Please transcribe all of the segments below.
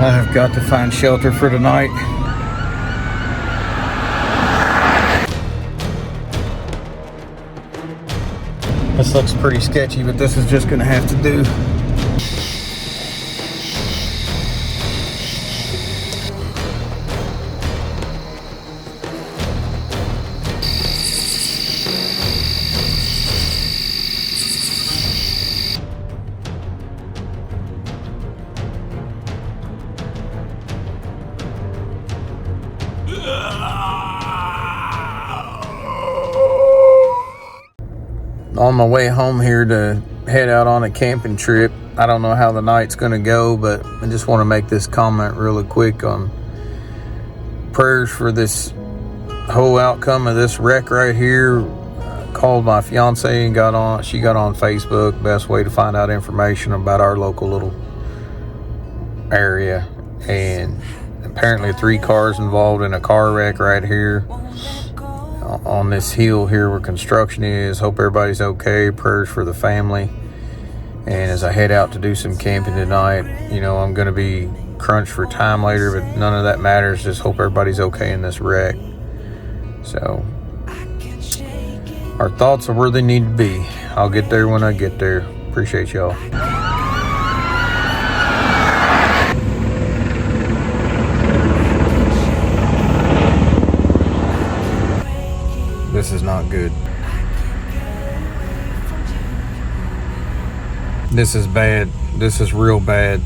I have got to find shelter for tonight. This looks pretty sketchy, but this is just gonna have to do. On my way home here to head out on a camping trip. I don't know how the night's going to go, but I just want to make this comment really quick on prayers for this whole outcome of this wreck right here. Called my fiance and she got on Facebook. Best way to find out information about our local little area. And apparently 3 cars involved in a car wreck right here on this hill here where construction is. Hope everybody's okay. Prayers for the family. And as I head out to do some camping tonight, you know, I'm going to be crunched for time later, but none of that matters. Just hope everybody's okay in this wreck. So our thoughts are where they need to be. I'll get there when I get there. Appreciate y'all. This is not good. This is bad. This is real bad.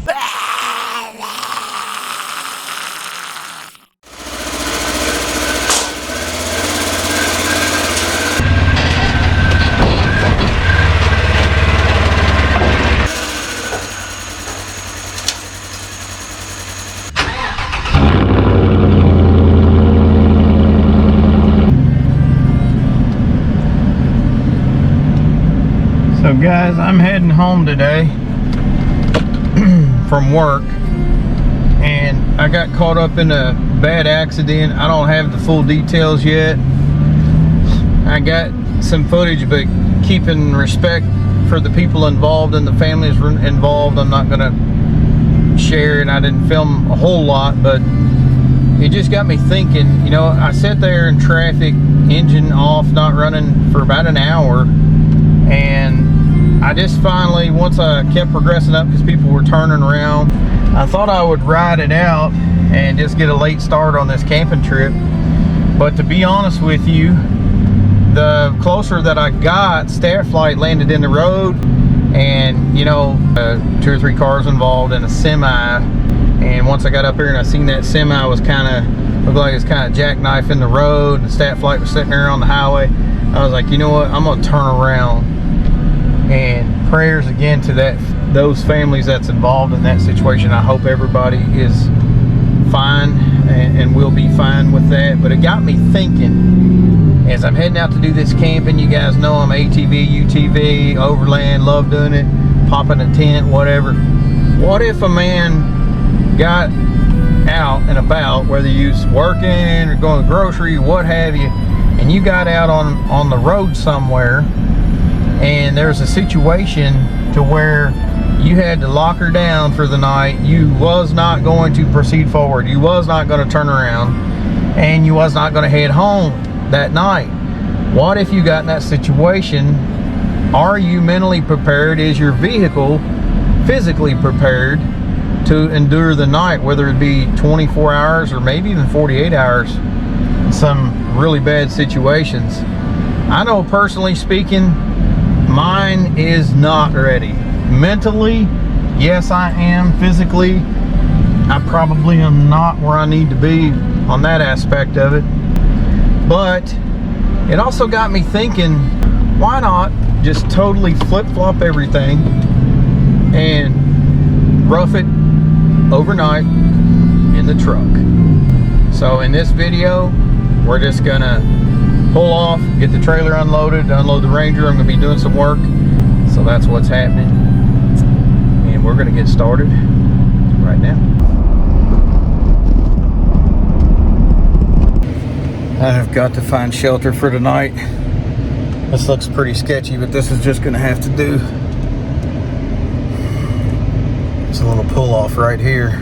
So guys, I'm heading home today from work, and I got caught up in a bad accident. I don't have the full details yet. I got some footage, but keeping respect for the people involved and the families involved, I'm not gonna share it. I didn't film a whole lot, but it just got me thinking. You know, I sat there in traffic, engine off, not running for about an hour, and I just finally, once I kept progressing up because people were turning around, I thought I would ride it out and just get a late start on this camping trip. But to be honest with you, the closer that I got, staff light landed in the road, and you know, 2 or 3 cars involved in a semi. And once I got up here and I seen that semi was looked like it's kind of jackknifing the road, and the staff light was sitting there on the highway, I was like, you know what, I'm gonna turn around. And prayers again to those families that's involved in that situation. I hope everybody is fine and will be fine with that. But it got me thinking, as I'm heading out to do this camping, you guys know I'm ATV, UTV, overland, love doing it, popping a tent, whatever. What if a man got out and about, whether you're working or going to the grocery, what have you, and you got out on the road somewhere, and there's a situation to where you had to lock her down for the night, you was not going to proceed forward, you was not going to turn around, and you was not going to head home that night. What if you got in that situation? Are you mentally prepared? Is your vehicle physically prepared to endure the night, whether it be 24 hours or maybe even 48 hours in some really bad situations? I know personally speaking, mine is not ready. Mentally, yes I am. Physically, I probably am not where I need to be on that aspect of it. But it also got me thinking, why not just totally flip-flop everything and rough it overnight in the truck? So in this video, we're just gonna pull off, get the trailer unloaded, unload the Ranger. I'm gonna be doing some work, so that's what's happening, and we're gonna get started right now. I have got to find shelter for tonight. This looks pretty sketchy, but this is just gonna have to do. It's a little pull off right here.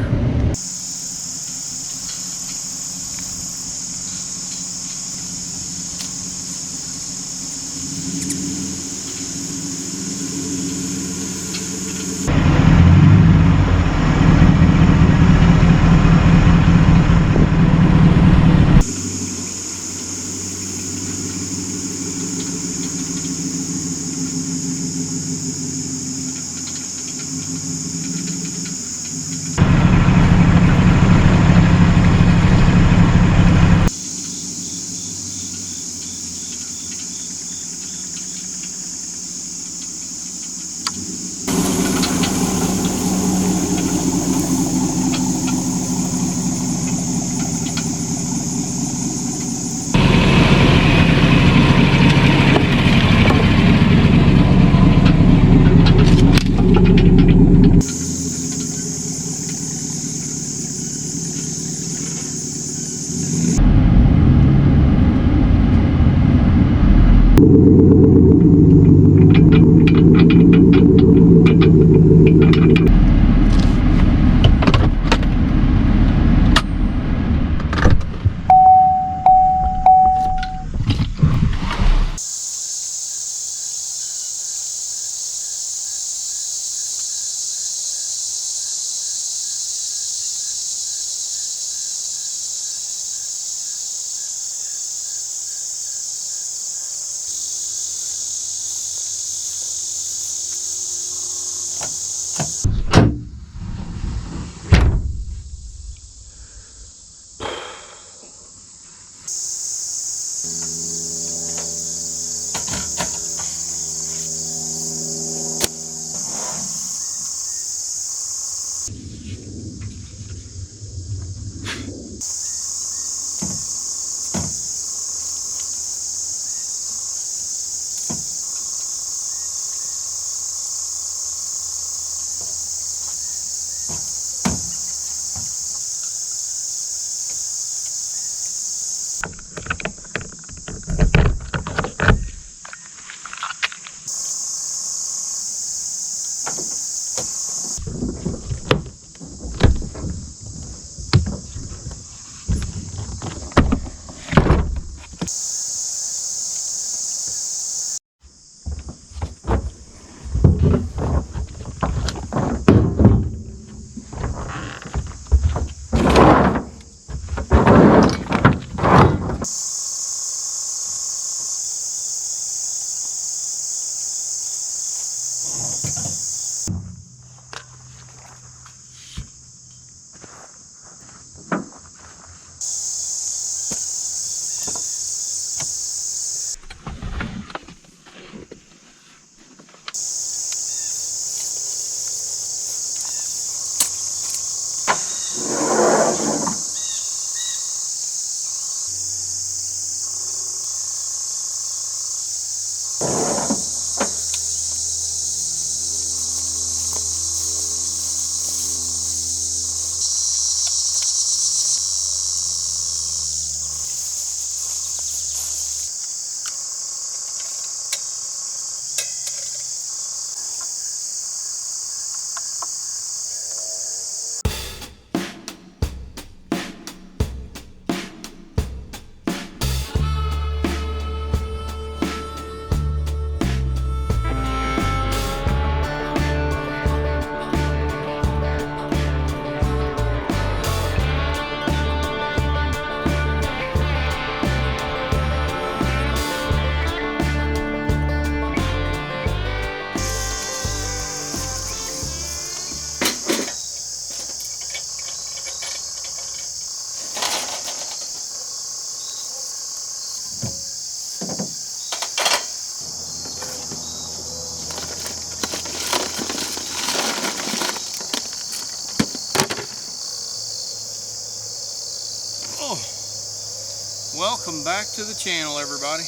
Welcome back to the channel, everybody.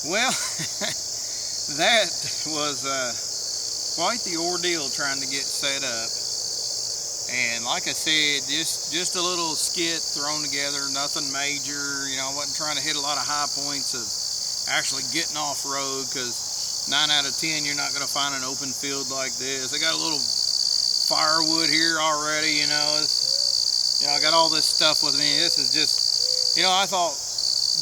Well, that was quite the ordeal trying to get set up. And like I said, just a little skit thrown together, nothing major. You know, I wasn't trying to hit a lot of high points of actually getting off road, because 9 out of 10 you're not going to find an open field like this. I got a little firewood here already, you know. I got all this stuff with me. This is just, you know, I thought,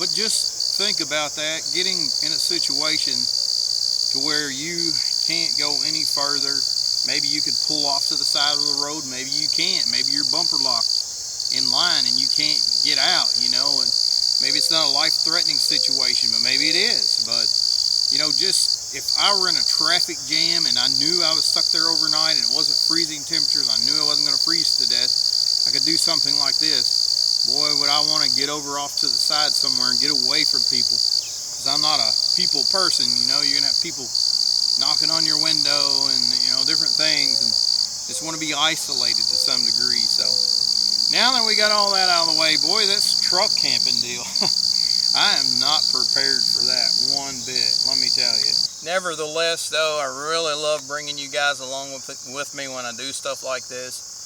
but just think about that, getting in a situation to where you can't go any further. Maybe you could pull off to the side of the road, maybe you can't. Maybe you're bumper locked in line and you can't get out, you know, and maybe it's not a life-threatening situation, but maybe it is. But, you know, just if I were in a traffic jam and I knew I was stuck there overnight and it wasn't freezing temperatures, I knew I wasn't going to freeze to death, I could do something like this. Boy, would I want to get over off to the side somewhere and get away from people, because I'm not a people person. You know, you're gonna have people knocking on your window and, you know, different things, and just want to be isolated to some degree. So now that we got all that out of the way, boy, this truck camping deal, I am not prepared for that one bit, let me tell you. Nevertheless, though, I really love bringing you guys along with me when I do stuff like this.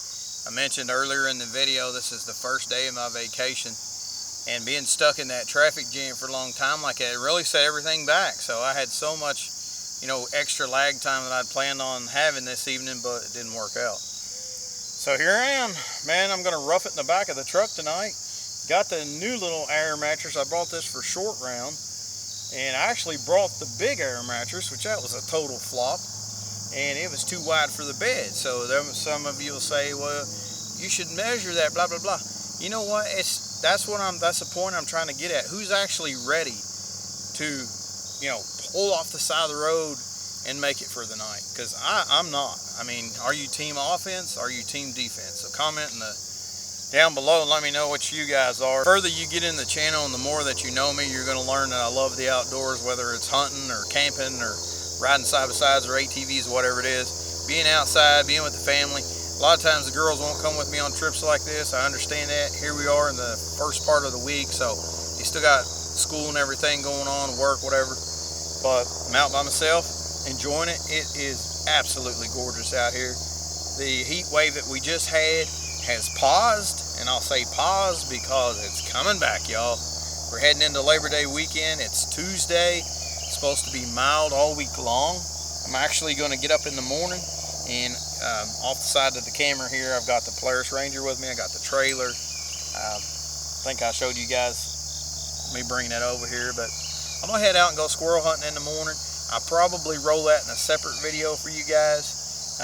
I mentioned earlier in the video, this is the first day of my vacation, and being stuck in that traffic jam for a long time like that, it really set everything back. So I had so much, you know, extra lag time that I'd planned on having this evening, but it didn't work out. So here I am, man. I'm gonna rough it in the back of the truck tonight. Got the new little air mattress. I brought this for short round, and I actually brought the big air mattress, which that was a total flop. And it was too wide for the bed. So some of you will say, well, you should measure that, blah, blah, blah. You know what? That's the point I'm trying to get at. Who's actually ready to, you know, pull off the side of the road and make it for the night? Because I'm not. I mean, are you team offense? Are you team defense? So comment down below and let me know what you guys are. The further you get in the channel and the more that you know me, you're going to learn that I love the outdoors, whether it's hunting or camping or riding side by sides or ATVs, whatever it is. Being outside, being with the family. A lot of times the girls won't come with me on trips like this. I understand that. Here we are in the first part of the week, so you still got school and everything going on, work, whatever. But I'm out by myself, enjoying it. It is absolutely gorgeous out here. The heat wave that we just had has paused, and I'll say paused because it's coming back, y'all. We're heading into Labor Day weekend. It's Tuesday. It's supposed to be mild all week long. I'm actually going to get up in the morning, and off the side of the camera here, I've got the Polaris Ranger with me. I got the trailer. I think I showed you guys me bringing that over here, but I'm going to head out and go squirrel hunting in the morning. I'll probably roll that in a separate video for you guys.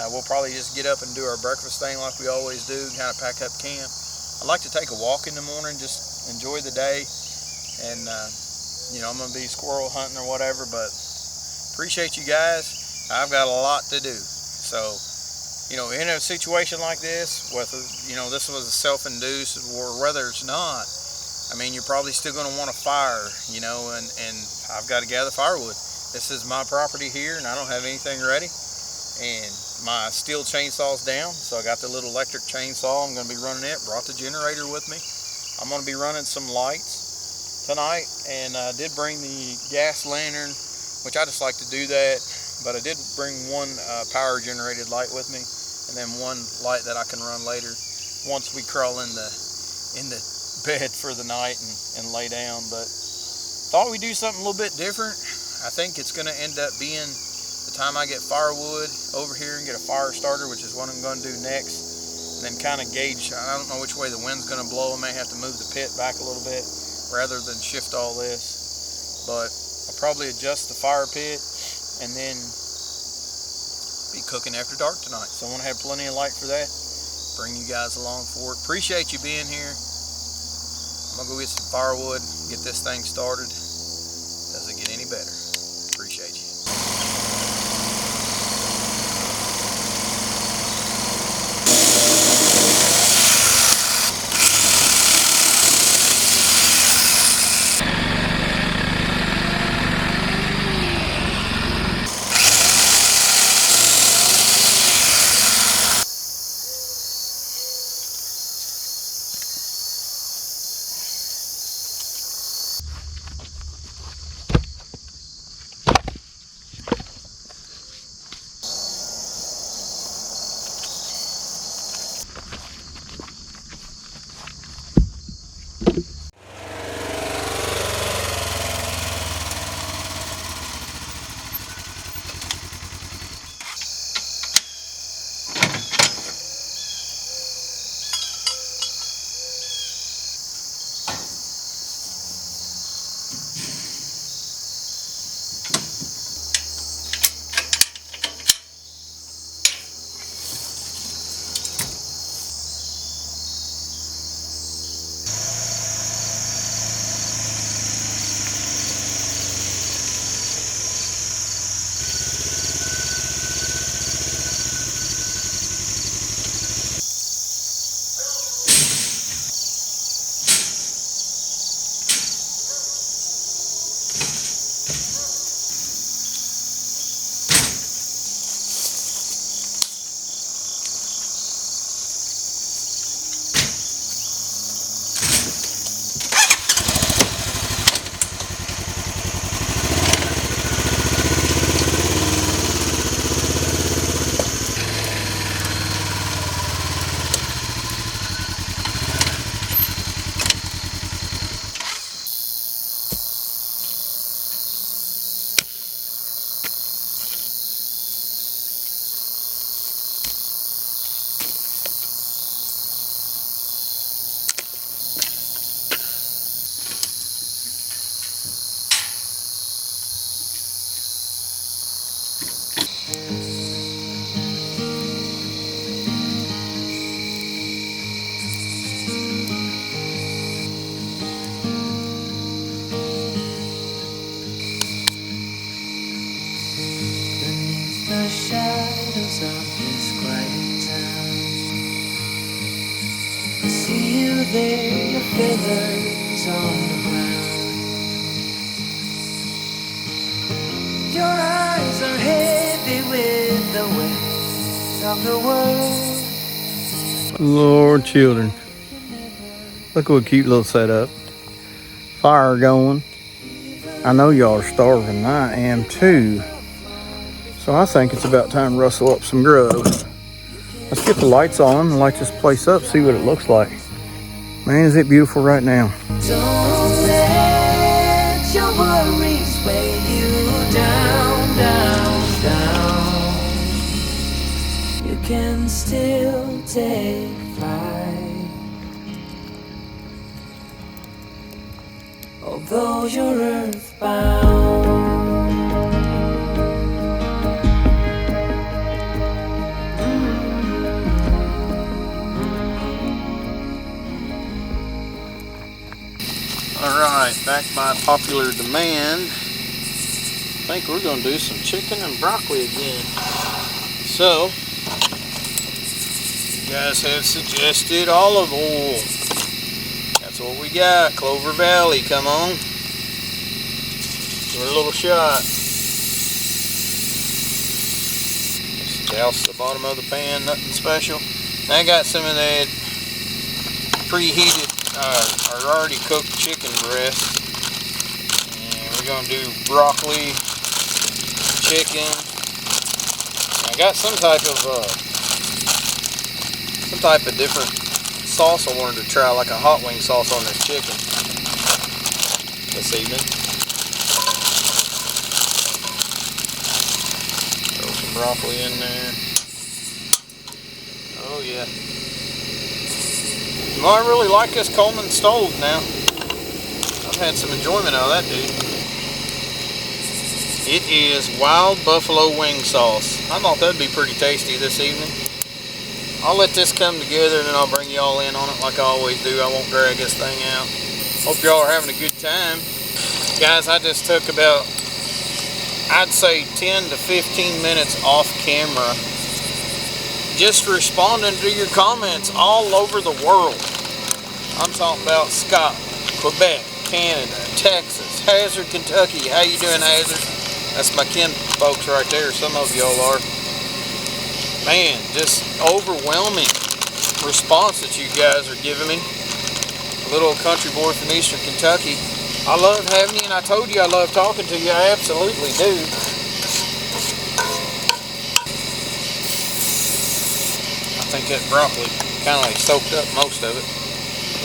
We'll probably just get up and do our breakfast thing like we always do, kind of pack up camp. I like to take a walk in the morning, just enjoy the day, and you know, I'm going to be squirrel hunting or whatever, but appreciate you guys. I've got a lot to do. So, you know, in a situation like this, whether, you know, this was a self-induced or whether it's not, I mean, you're probably still going to want to fire, you know, and I've got to gather firewood. This is my property here, and I don't have anything ready. And my steel chainsaw's down, so I got the little electric chainsaw. I'm going to be running it. Brought the generator with me. I'm going to be running some lights tonight, and I did bring the gas lantern, which I just like to do that, but I did bring one power generated light with me, and then one light that I can run later once we crawl in the bed for the night and lay down. But thought we'd do something a little bit different. I think it's going to end up being the time I get firewood over here and get a fire starter, which is what I'm going to do next, and then kind of gauge. I don't know which way the wind's going to blow. I may have to move the pit back a little bit rather than shift all this, but I'll probably adjust the fire pit and then be cooking after dark tonight. So I want to have plenty of light for that, bring you guys along for it. Appreciate you being here. I'm gonna go get some firewood, get this thing started. Doesn't get any better. Appreciate you. lay your feathers on the ground. Your eyes are heavy with the weight of the world. Lord, children, look what a cute little setup. Fire going. I know y'all are starving. I am too. So I think it's about time to rustle up some grub. Let's get the lights on and light this place up, see what it looks like. Man, is it beautiful right now. Don't let your worries weigh you down, down, down. You can still take flight, although you're earthbound. Alright, back by popular demand, I think we're going to do some chicken and broccoli again. So, you guys have suggested olive oil. That's what we got. Clover Valley, come on. Give it a little shot. Just douse the bottom of the pan, nothing special. I got some of that preheated or already cooked chicken breast, and we're gonna do broccoli, chicken. I got some type of different sauce I wanted to try, like a hot wing sauce on this chicken this evening. Throw some broccoli in there. Oh yeah. Well, I really like this Coleman stove now. I've had some enjoyment out of that, dude. It is wild buffalo wing sauce. I thought that'd be pretty tasty this evening. I'll let this come together and then I'll bring y'all in on it like I always do. I won't drag this thing out. Hope y'all are having a good time. Guys, I just took about, I'd say 10 to 15 minutes off camera, just responding to your comments all over the world. I'm talking about Scotland, Quebec, Canada, Texas, Hazard, Kentucky. How you doing, Hazard? That's my kin folks right there. Some of y'all are. Man, just overwhelming response that you guys are giving me. A little old country boy from Eastern Kentucky. I love having you, and I told you I love talking to you. I absolutely do. I think that broccoli kind of like soaked up most of it.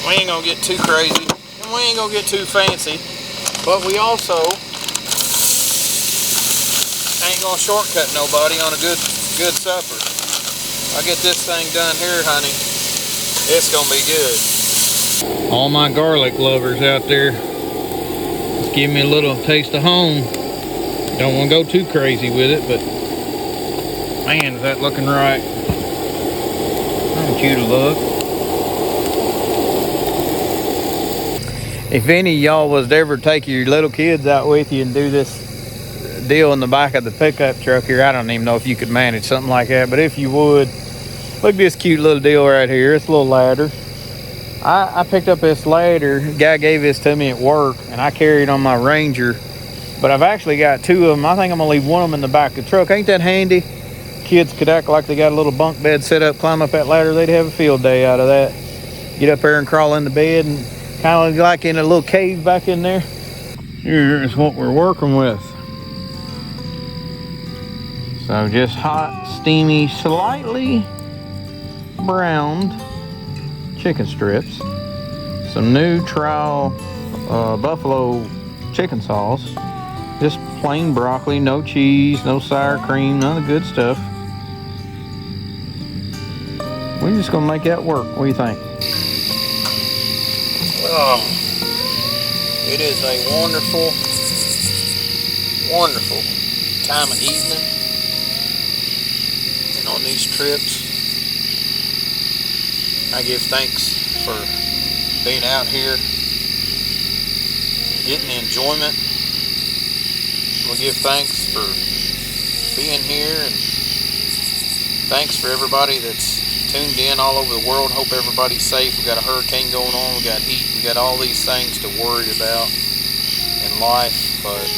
We ain't gonna get too crazy, and we ain't gonna get too fancy, but we also ain't gonna shortcut nobody on a good supper. I get this thing done here, honey, it's gonna be good. All my garlic lovers out there, just give me a little taste of home. Don't want to go too crazy with it, but man, is that looking right. I want you to look. If any of y'all was to ever take your little kids out with you and do this deal in the back of the pickup truck here, I don't even know if you could manage something like that, but if you would, look at this cute little deal right here. It's a little ladder. I picked up this ladder. The guy gave this to me at work, and I carry it on my Ranger, but I've actually got two of them. I think I'm gonna leave one of them in the back of the truck. Ain't that handy? Kids could act like they got a little bunk bed set up, climb up that ladder. They'd have a field day out of that. Get up there and crawl into bed and kind of like in a little cave back in there. Here is what we're working with. So just hot, steamy, slightly browned chicken strips. Some new trial buffalo chicken sauce. Just plain broccoli, no cheese, no sour cream, none of the good stuff. We're just gonna make that work. What do you think? Oh, it is a wonderful, wonderful time of evening. And on these trips, I give thanks for being out here, getting the enjoyment. We'll give thanks for being here, and thanks for everybody that's tuned in all over the world. Hope everybody's safe. We got a hurricane going on. We got heat. We got all these things to worry about in life. But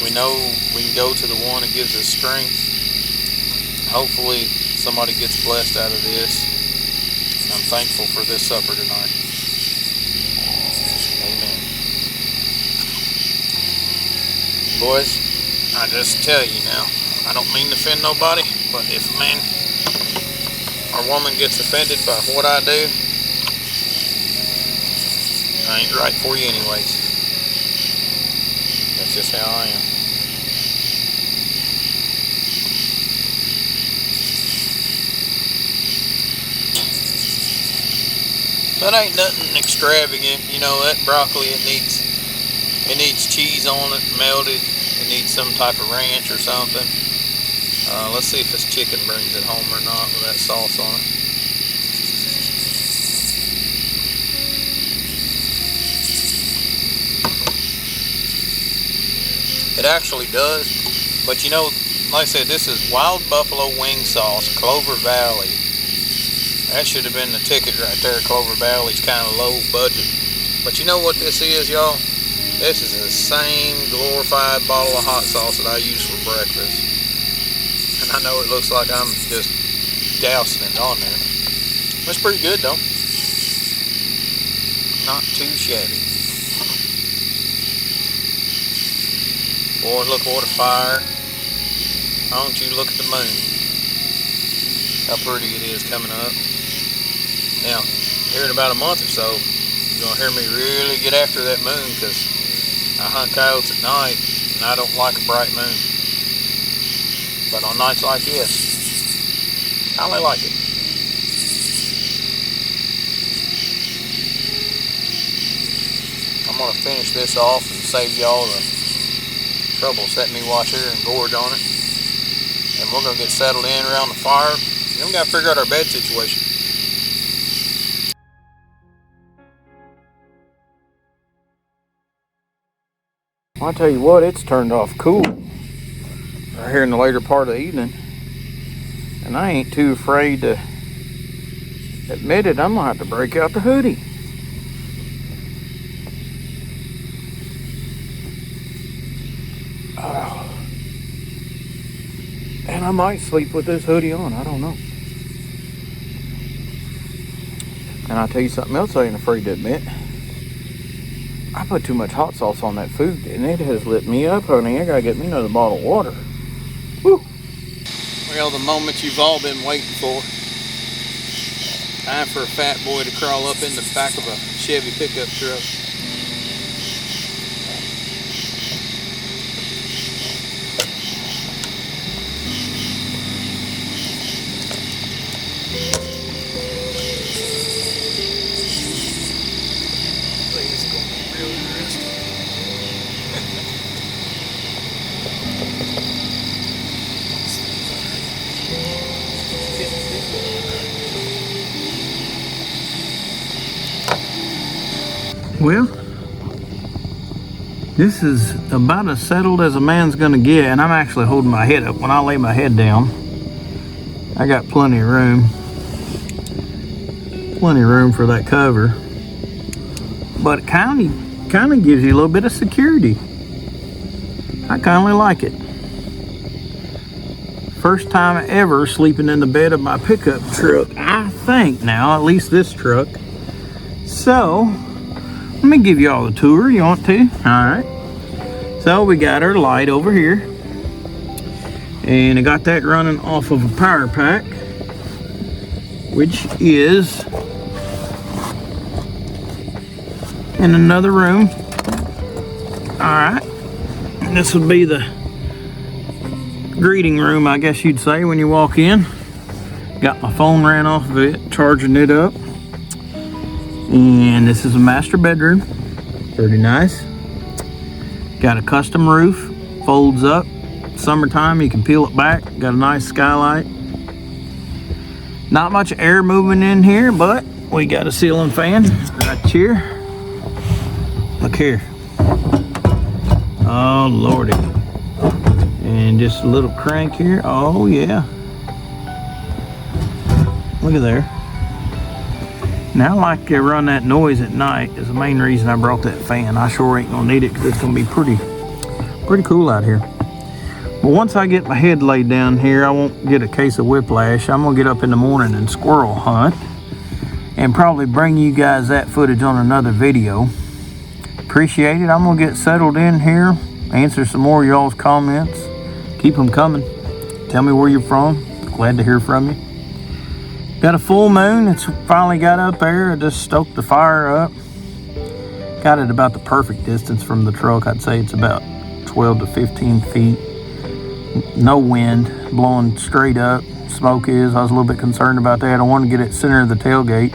we know we can go to the one that gives us strength. Hopefully somebody gets blessed out of this. And I'm thankful for this supper tonight. Amen. Boys, I just tell you now, I don't mean to offend nobody, but if a man or woman gets offended by what I do, I ain't right for you anyways. That's just how I am. That ain't nothing extravagant. You know, that broccoli, it needs cheese on it, melted. It needs some type of ranch or something. Let's see if this chicken brings it home or not with that sauce on it. It actually does, but you know, like I said, this is Wild Buffalo Wing Sauce, Clover Valley. That should have been the ticket right there. Clover Valley's kind of low budget. But you know what this is, y'all? This is the same glorified bottle of hot sauce that I use for breakfast. And I know it looks like I'm just dousing it on there. It's pretty good though. Not too shabby. Boy, look what a fire. Why don't you look at the moon? How pretty it is coming up. Now, here in about a month or so, you're going to hear me really get after that moon, because I hunt coyotes at night and I don't like a bright moon. But on nights like this, I only like it. I'm going to finish this off and save y'all the trouble setting me watch here and gorge on it. And we're going to get settled in around the fire. Then we got to figure out our bed situation. I'll tell you what, it's turned off cool right here in the later part of the evening. And I ain't too afraid to admit it. I'm going to have to break out the hoodie. Oh. And I might sleep with this hoodie on. I don't know. And I'll tell you something else I ain't afraid to admit. I put too much hot sauce on that food, and it has lit me up, honey. I gotta get me another bottle of water. Woo! Well, the moment you've all been waiting for. Time for a fat boy to crawl up in the back of a Chevy pickup truck. Well, this is about as settled as a man's gonna get, and I'm actually holding my head up. When I lay my head down, I got plenty of room for that cover, but it kind of gives you a little bit of security. I kind of like it. First time ever sleeping in the bed of my pickup truck, I think now, at least this truck. So let me give you all the tour. You want to? All right. So we got our light over here, and I got that running off of a power pack, which is in another room. All right. And this would be the greeting room, I guess you'd say, when you walk in. Got my phone ran off of it, charging it up. And this is a master bedroom. Pretty nice. Got a custom roof, folds up. Summertime, you can peel it back. Got a nice skylight. Not much air moving in here, but we got a ceiling fan right here. Look here. Oh lordy. And just a little crank here. Oh yeah. Look at there. Now, I like to run that noise at night is the main reason I brought that fan. I sure ain't gonna need it because it's gonna be pretty cool out here. But once I get my head laid down here, I won't get a case of whiplash. I'm gonna get up in the morning and squirrel hunt and probably bring you guys that footage on another video. Appreciate it. I'm gonna get settled in here, answer some more of y'all's comments. Keep them coming. Tell me where you're from. Glad to hear from you. Got a full moon. It's finally got up there. I just stoked the fire up. Got it about the perfect distance from the truck. I'd say it's about 12 to 15 feet. No wind, blowing straight up. Smoke is. I was a little bit concerned about that. I wanted to get it center of the tailgate.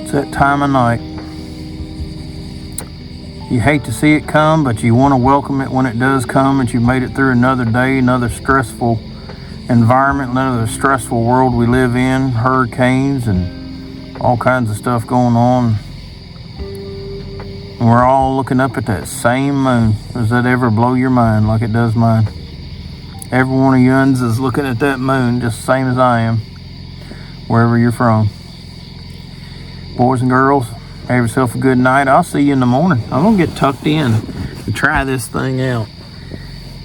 It's that time of night. You hate to see it come, but you want to welcome it when it does come, and you made it through another day, another stressful environment, another stressful world we live in, hurricanes and all kinds of stuff going on. And we're all looking up at that same moon. Does that ever blow your mind like it does mine? Every one of you is looking at that moon just the same as I am, wherever you're from. Boys and girls, have yourself a good night. I'll see you in the morning. I'm gonna get tucked in and try this thing out.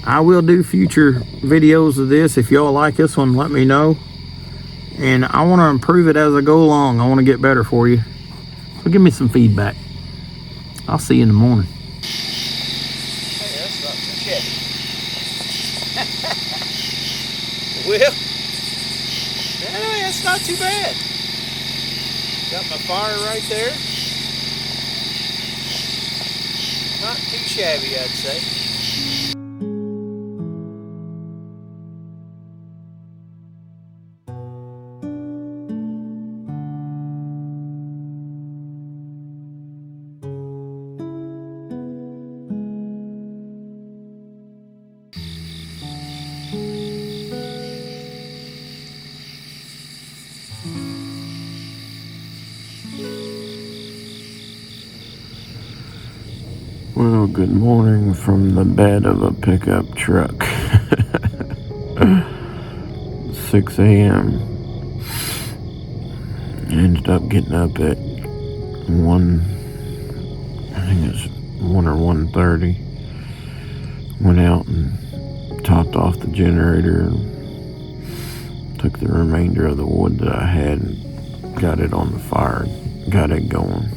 I will do future videos of this. If y'all like this one, let me know. And I want to improve it as I go along. I want to get better for you. So give me some feedback. I'll see you in the morning. Hey, that's not too shabby. Well, yeah, it's not too bad. Got my fire right there. Not too shabby, I'd say. Well, good morning from the bed of a pickup truck. 6 a.m. Ended up getting up at 1, I think it's 1 or 1:30. Went out and topped off the generator and took the remainder of the wood that I had and got it on the fire, got it going.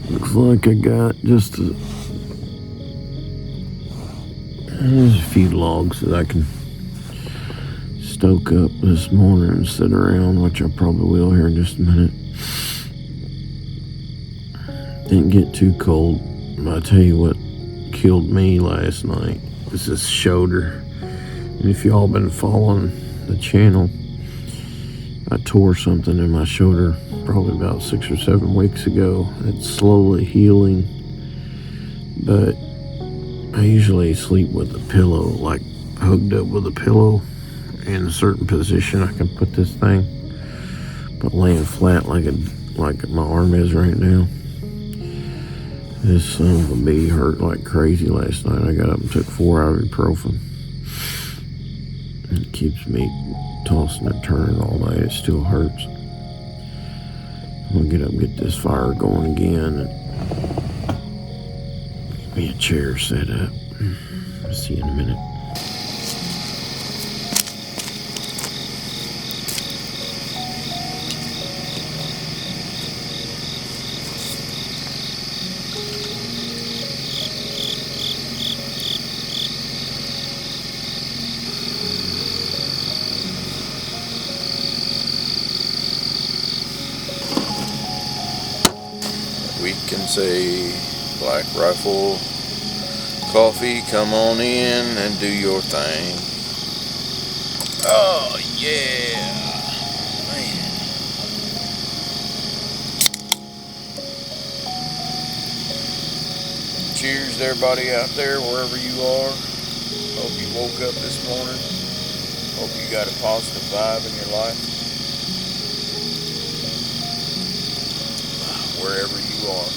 Looks like I got just there's a few logs that I can stoke up this morning and sit around, which I probably will here in just a minute. Didn't get too cold. But I tell you what killed me last night is this shoulder. And if y'all been following the channel, I tore something in my shoulder probably about 6 or 7 weeks ago. It's slowly healing, but I usually sleep with a pillow, like hugged up with a pillow in a certain position. I can put this thing, but laying flat like my arm is right now. This son of a bee hurt like crazy last night. I got up and took 4 ibuprofen. It keeps me tossing and turning all night. It still hurts. I'm gonna get up and get this fire going again and get me a chair set up. I'll see you in a minute. We can say Black Rifle Coffee, come on in and do your thing. Oh yeah, man. Cheers to everybody out there, wherever you are. Hope you woke up this morning. Hope you got a positive vibe in your life. Wherever you are.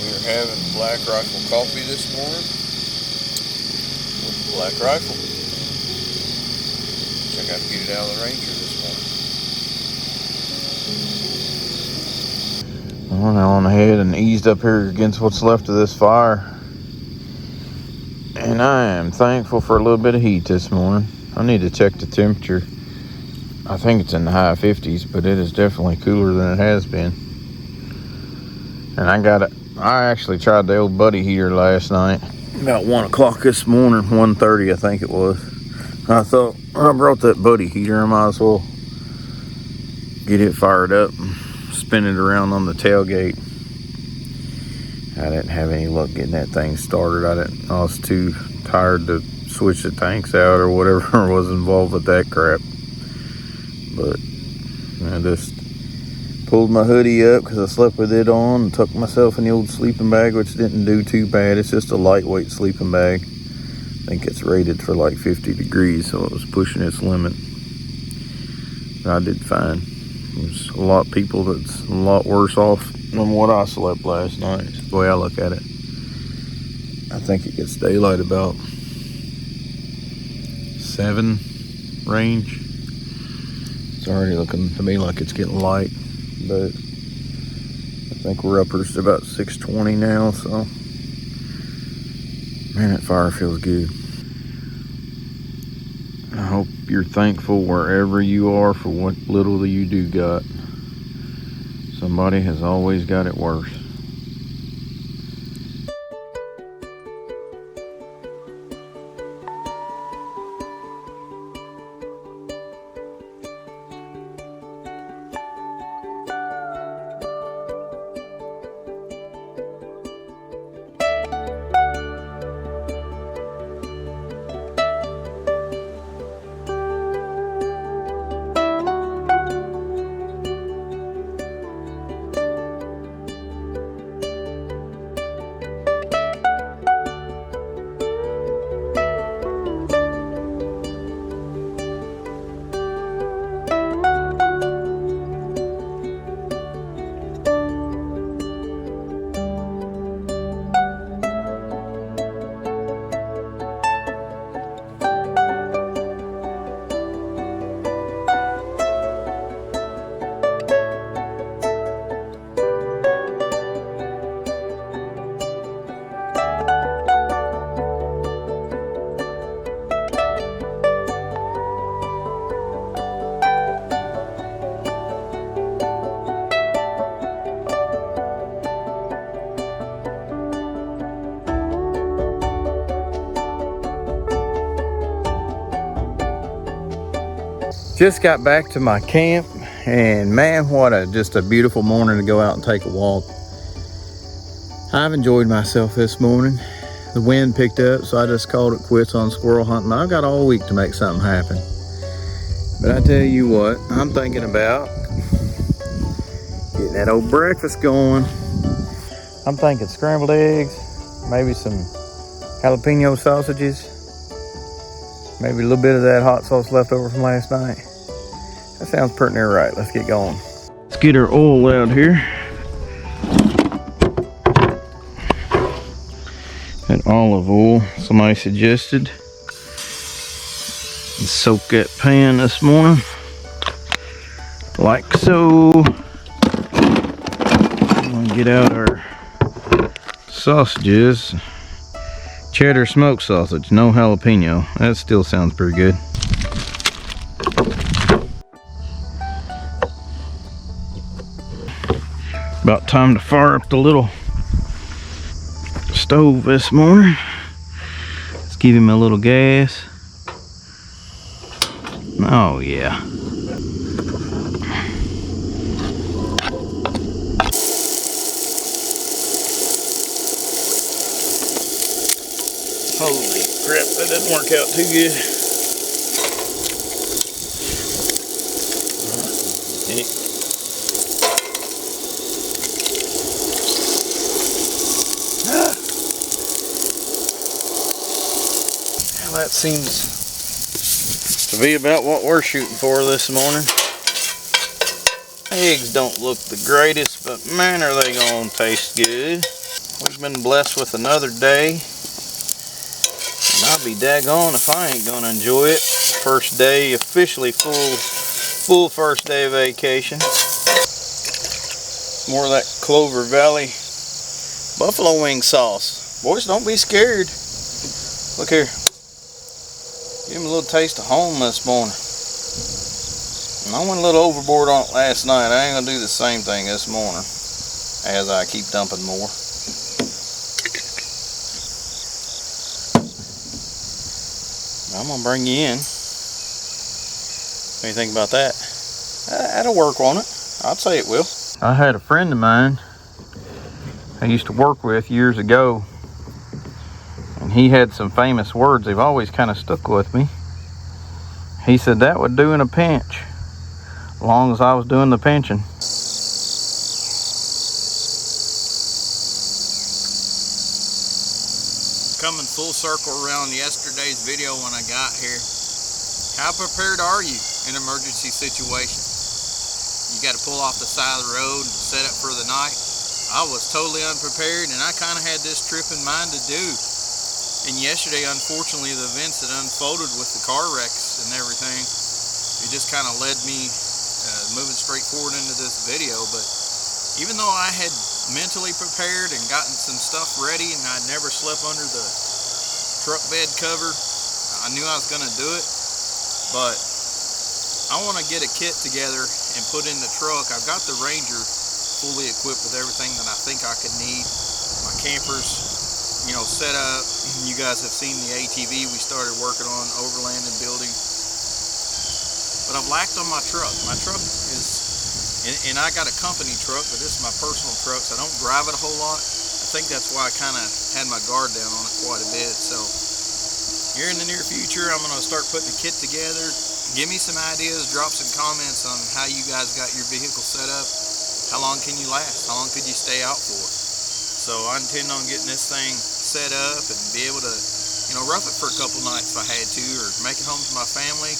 We are having Black Rifle coffee this morning with Black Rifle. So I got to get it out of the Ranger this morning. I went on ahead and eased up here against what's left of this fire. And I am thankful for a little bit of heat this morning. I need to check the temperature. I think it's in the high 50s, but it is definitely cooler than it has been. And I actually tried the old buddy heater last night. About 1 o'clock this morning, 1:30 I think it was. I thought, I brought that buddy heater, I might as well get it fired up and spin it around on the tailgate. I didn't have any luck getting that thing started. I was too tired to switch the tanks out or whatever was involved with that crap. But I just pulled my hoodie up because I slept with it on and tucked myself in the old sleeping bag, which didn't do too bad. It's just a lightweight sleeping bag. I think it's rated for like 50 degrees, so it was pushing its limit. But I did fine. There's a lot of people that's a lot worse off than what I slept last night. That's the way I look at it. I think it gets daylight about 7 range. It's already looking to me like it's getting light, but I think we're uppers to about 6:20 now, so man, that fire feels good. I hope you're thankful wherever you are for what little you do got. Somebody has always got it worse. Just got back to my camp, and man, just a beautiful morning to go out and take a walk. I've enjoyed myself this morning. The wind picked up, so I just called it quits on squirrel hunting. I've got all week to make something happen. But I tell you what, I'm thinking about getting that old breakfast going. I'm thinking scrambled eggs, maybe some jalapeno sausages, maybe a little bit of that hot sauce left over from last night. That sounds pretty near right. Let's get going. Let's get our oil out here. That olive oil somebody suggested. And soak that pan this morning. Like so. I'm gonna get out our sausages. Cheddar smoked sausage, no jalapeno. That still sounds pretty good. About time to fire up the little stove this morning. Let's give him a little gas. Oh yeah. Holy crap, that didn't work out too good. Well, that seems to be about what we're shooting for this morning. Eggs don't look the greatest, but man, are they gonna taste good. We've been blessed with another day. I I'll be daggone if I ain't gonna enjoy it. First day, officially full first day of vacation. More of that Clover Valley buffalo wing sauce. Boys, don't be scared. Look here. Give him a little taste of home this morning. And I went a little overboard on it last night. I ain't gonna do the same thing this morning as I keep dumping more. I'm gonna bring you in. What do you think about that? That'll work, won't it? I'd say it will. I had a friend of mine I used to work with years ago, and he had some famous words. They've always kind of stuck with me. He said that would do in a pinch, as long as I was doing the pinching. Coming full circle around yesterday's video when I got here. How prepared are you in an emergency situation? You got to pull off the side of the road and set up for the night. I was totally unprepared, and I kind of had this trip in mind to do. And yesterday, unfortunately, the events that unfolded with the car wrecks and everything, it just kind of led me moving straight forward into this video. But even though I had mentally prepared and gotten some stuff ready, and I'd never slept under the truck bed cover, I knew I was going to do it. But I want to get a kit together and put in the truck. I've got the Ranger fully equipped with everything that I think I could need. My camper's, you know, set up. You guys have seen the ATV we started working on, overland and building. But I've lacked on my truck. My truck is, and I got a company truck, but this is my personal truck, so I don't drive it a whole lot. I think that's why I kind of had my guard down on it quite a bit. So here in the near future, I'm going to start putting a kit together. Give me some ideas, drop some comments on how you guys got your vehicle set up. How long can you last? How long could you stay out for? So I intend on getting this thing set up and be able to, you know, rough it for a couple nights if I had to, or make it home to my family.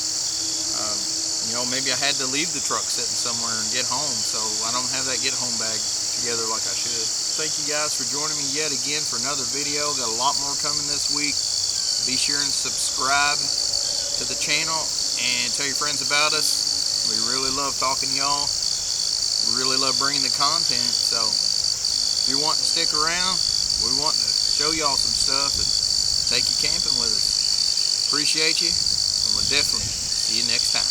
You know, maybe I had to leave the truck sitting somewhere and get home, so I don't have that get home bag together like I should. Thank you guys for joining me yet again for another video. Got a lot more coming this week. Be sure and subscribe to the channel and tell your friends about us. We really love talking to y'all. We really love bringing the content. So if you're wanting to stick around, we want to show y'all some stuff and take you camping with us. Appreciate you, and we'll definitely see you next time.